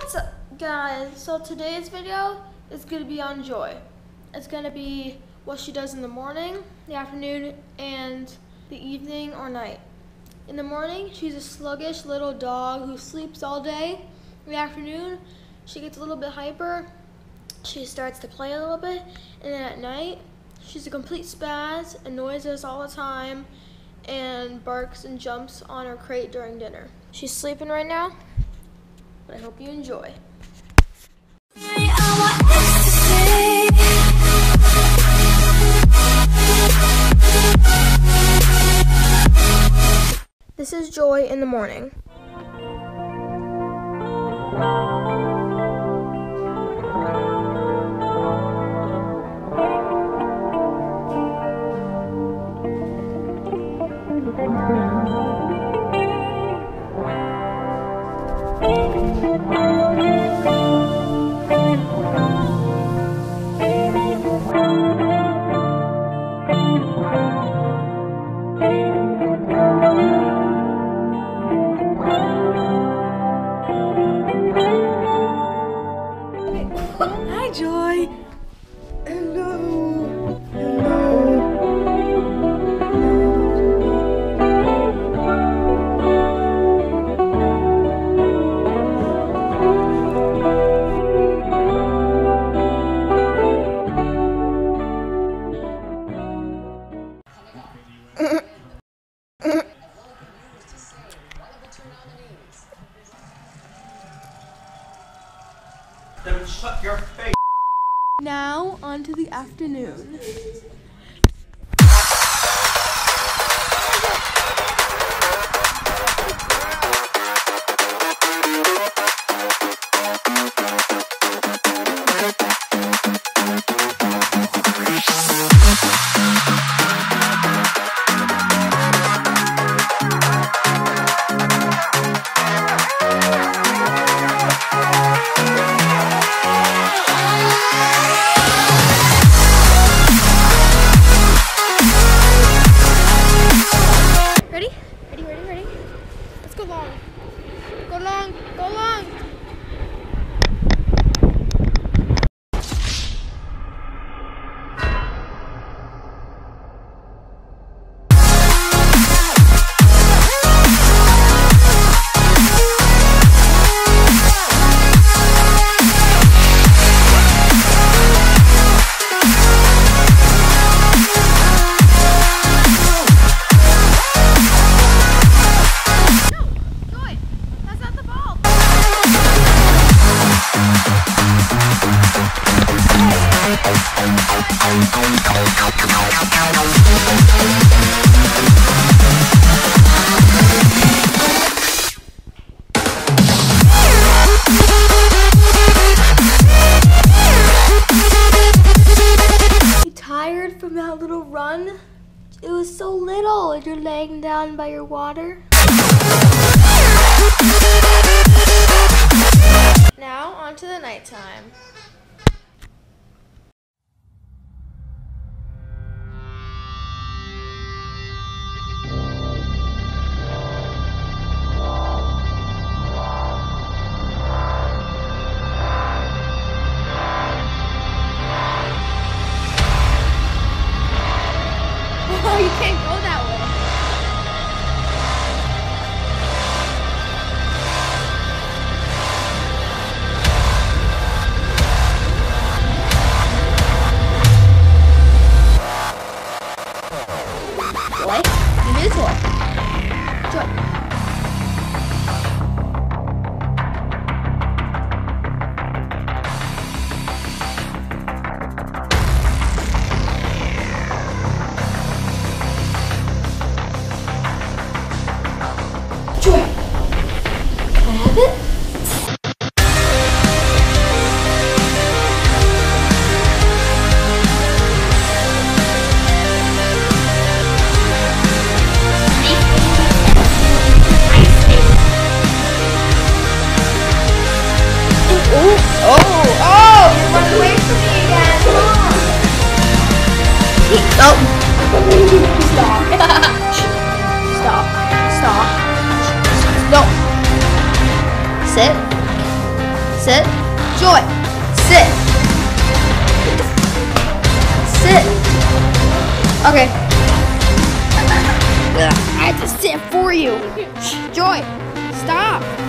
What's up, guys? So today's video is going to be on Joy. It's going to be what she does in the morning, the afternoon, and the evening or night. In the morning, she's a sluggish little dog who sleeps all day. In the afternoon, she gets a little bit hyper. She starts to play a little bit. And then at night, she's a complete spaz, annoys us all the time, and barks and jumps on her crate during dinner. She's sleeping right now, but I hope you enjoy. This is Joy in the morning. Hi, Joy. Hello. Then shut your face. Now, on to the afternoon. Ready? Let's go long. Go long. You tired from that little run? It was so little and you're laying down by your water. Now on to the nighttime. Oh, you can't go that way. Joy, you do this. Joy. Joy, can I have it? Oh, you're running away from me again. Come on. Stop. No. Sit. Sit. Joy. Sit. Sit. Okay. I have to sit for you. Joy, stop.